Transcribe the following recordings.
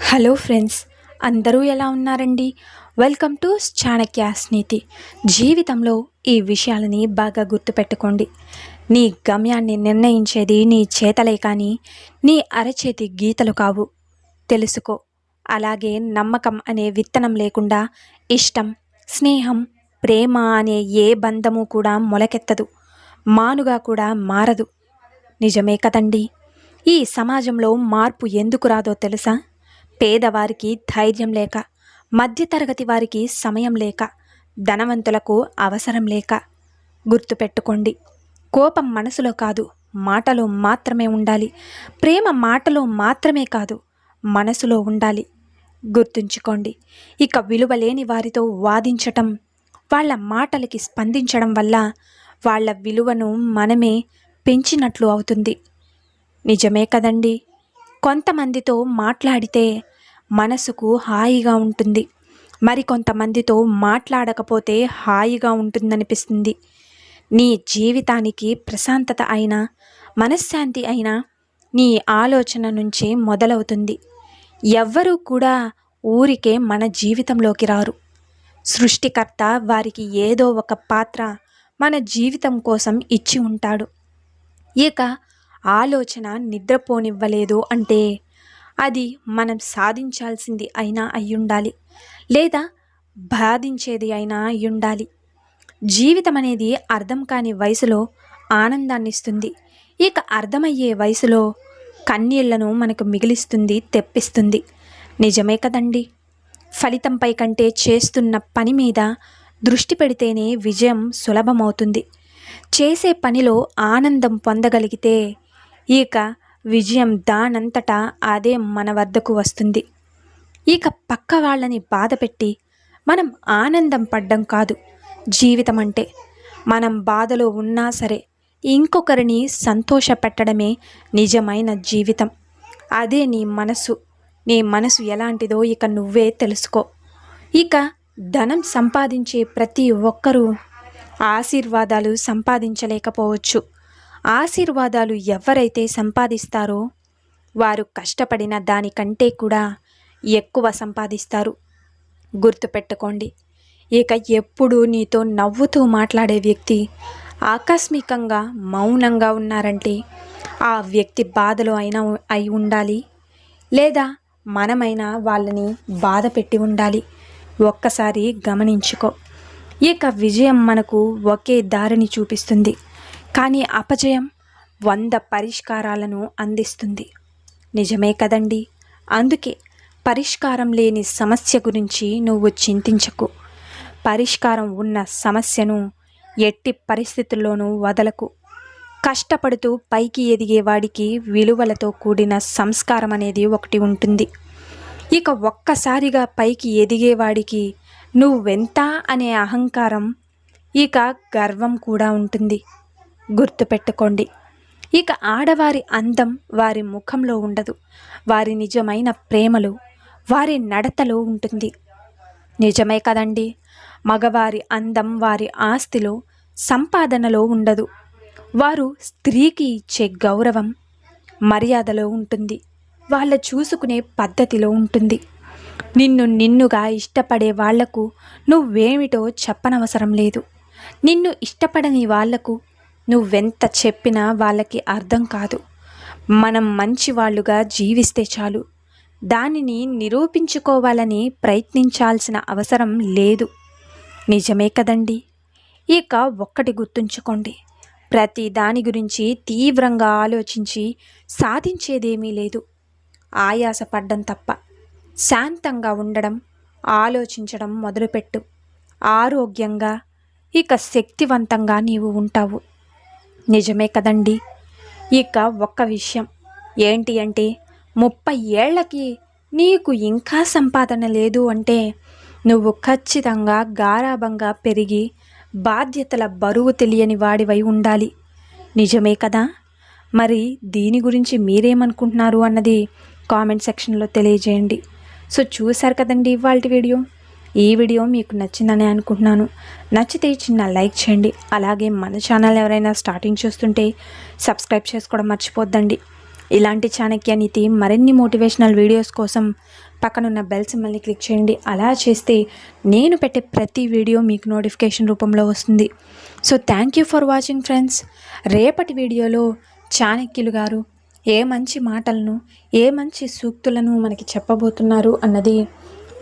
Hello friends, అందరూ ఎలా ఉన్నారండి? వెల్కమ్ టు చాణక్యాస్ నీతి. జీవితంలో ఈ విషయాలని బాగా గుర్తుపెట్టుకోండి. నీ గమ్యాన్ని నిర్ణయించేది నీ చేతలే కానీ నీ అరచేతి గీతలు కావు. తెలుసుకో. అలాగే నమ్మకం అనే విత్తనం లేకుండా ఇష్టం, స్నేహం, ప్రేమ అనే ఏ బంధము కూడా మొలకెత్తదు, మానుగా కూడా మారదు. నిజమే కదండి. ఈ సమాజంలో మార్పు ఎందుకు రాదో తెలుసా? పేదవారికి ధైర్యం లేక, మధ్యతరగతి వారికి సమయం లేక, ధనవంతులకు అవసరం లేక. గుర్తుపెట్టుకోండి, కోపం మనసులో కాదు, మాటలో మాత్రమే ఉండాలి. ప్రేమ మాటలో మాత్రమే కాదు, మనసులో ఉండాలి. గుర్తుంచుకోండి. ఇక విలువలేని వారితో వాదించటం, వాళ్ళ మాటలకి స్పందించడం వల్ల వాళ్ళ విలువను మనమే పెంచినట్లు అవుతుంది. నిజమే కదండి. కొంతమందితో మాట్లాడితే మనసుకు హాయిగా ఉంటుంది, మరికొంతమందితో మాట్లాడకపోతే హాయిగా ఉంటుందనిపిస్తుంది. నీ జీవితానికి ప్రశాంతత అయినా, మనశ్శాంతి అయినా నీ ఆలోచన నుంచే మొదలవుతుంది. ఎవ్వరూ కూడా ఊరికే మన జీవితంలోకి రారు. సృష్టికర్త వారికి ఏదో ఒక పాత్ర మన జీవితం కోసం ఇచ్చి ఉంటాడు. ఇక ఆలోచన నిద్రపోనివ్వలేదు అంటే అది మనం సాధించాల్సింది అయినా అయ్యుండాలి, లేదా బాధించేది అయినా అయ్యుండాలి. జీవితం అనేది అర్థం కాని వయసులో ఆనందాన్ని ఇస్తుంది. ఇక అర్థమయ్యే వయసులో కన్నీళ్లను మనకు మిగిలిస్తుంది, తెప్పిస్తుంది. నిజమే కదండి. ఫలితంపై కంటే చేస్తున్న పని మీద దృష్టి పెడితేనే విజయం సులభమవుతుంది. చేసే పనిలో ఆనందం పొందగలిగితే ఇక విజయం దానంతటా అదే మన వద్దకు వస్తుంది. ఇక పక్క వాళ్ళని బాధపెట్టి మనం ఆనందం పడ్డం కాదు జీవితం అంటే. మనం బాధలో ఉన్నా సరే ఇంకొకరిని సంతోషపెట్టడమే నిజమైన జీవితం. అదే నీ మనసు ఎలాంటిదో ఇక నువ్వే తెలుసుకో. ఇక ధనం సంపాదించే ప్రతి ఒక్కరూ ఆశీర్వాదాలు సంపాదించలేకపోవచ్చు. ఆశీర్వాదాలు ఎవరైతే సంపాదిస్తారో వారు కష్టపడిన దానికంటే కూడా ఎక్కువ సంపాదిస్తారు. గుర్తుపెట్టుకోండి. ఇక ఎప్పుడు నీతో నవ్వుతూ మాట్లాడే వ్యక్తి ఆకస్మికంగా మౌనంగా ఉన్నారంటే ఆ వ్యక్తి బాధలో అయినా అయి ఉండాలి, లేదా మనమైనా వాళ్ళని బాధ పెట్టి ఉండాలి. ఒక్కసారి గమనించుకో. ఇక విజయం మనకు ఒకే దారిని చూపిస్తుంది, కానీ అపజయం 100 పరిష్కారాలను అందిస్తుంది. నిజమే కదండి. అందుకే పరిష్కారం లేని సమస్య గురించి నువ్వు చింతించకు. పరిష్కారం ఉన్న సమస్యను ఎట్టి పరిస్థితుల్లోనూ వదలకు. కష్టపడుతూ పైకి ఎదిగేవాడికి విలువలతో కూడిన సంస్కారం అనేది ఒకటి ఉంటుంది. ఇక ఒక్కసారిగా పైకి ఎదిగేవాడికి నువ్వెంత అనే అహంకారం, ఇక గర్వం కూడా ఉంటుంది. గుర్తుపెట్టుకోండి. ఇక ఆడవారి అందం వారి ముఖంలో ఉండదు, వారి నిజమైన ప్రేమలో, వారి నడతలో ఉంటుంది. నిజమే కదండి. మగవారి అందం వారి ఆస్తిలో, సంపాదనలో ఉండదు. వారు స్త్రీకి ఇచ్చే గౌరవం, మర్యాదలో ఉంటుంది. వాళ్ళ చూసుకునే పద్ధతిలో ఉంటుంది. నిన్నుగా ఇష్టపడే వాళ్లకు నువ్వేమిటో చెప్పనవసరం లేదు. నిన్ను ఇష్టపడని వాళ్లకు నువ్వెంత చెప్పినా వాళ్ళకి అర్థం కాదు. మనం మంచి వాళ్ళుగా జీవిస్తే చాలు. దానిని నిరూపించుకోవాలని ప్రయత్నించాల్సిన అవసరం లేదు. నిజమే కదండి. ఇక ఒక్కటి గుర్తుంచుకోండి, ప్రతి దాని గురించి తీవ్రంగా ఆలోచించి సాధించేదేమీ లేదు. ఆయాసపడ్డం తప్ప. శాంతంగా ఉండడం, ఆలోచించడం మొదలుపెట్టు. ఆరోగ్యంగా, ఇక శక్తివంతంగా నీవు ఉంటావు. నిజమే కదండి. ఇక ఒక్క విషయం ఏంటి అంటే 30 ఏళ్లకి నీకు ఇంకా సంపాదన లేదు అంటే నువ్వు ఖచ్చితంగా గారాబంగా పెరిగి బాధ్యతల బరువు తెలియని వాడివై ఉండాలి. నిజమే కదా. మరి దీని గురించి మీరేమనుకుంటున్నారు అన్నది కామెంట్ సెక్షన్లో తెలియజేయండి. సో చూశారు కదండి ఇవాల్టి వీడియో. ఈ వీడియో మీకు నచ్చిందని అనుకుంటున్నాను. నచ్చితే చిన్న లైక్ చేయండి. అలాగే మన ఛానల్ ఎవరైనా స్టార్టింగ్ చూస్తుంటే సబ్స్క్రైబ్ చేసుకోవడం మర్చిపోద్దండి. ఇలాంటి చాణక్య నీతి మరిన్ని మోటివేషనల్ వీడియోస్ కోసం పక్కనున్న బెల్ సింబల్ని క్లిక్ చేయండి. అలా చేస్తే నేను పెట్టే ప్రతి వీడియో మీకు నోటిఫికేషన్ రూపంలో వస్తుంది. So thank you for watching friends. రేపటి వీడియోలో చాణక్యులు గారు ఏ మంచి మాటలను, ఏ మంచి సూక్తులను మనకి చెప్పబోతున్నారు అన్నది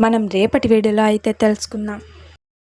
మనం రేపటి వీడియోలో అయితే తెలుసుకుందాం.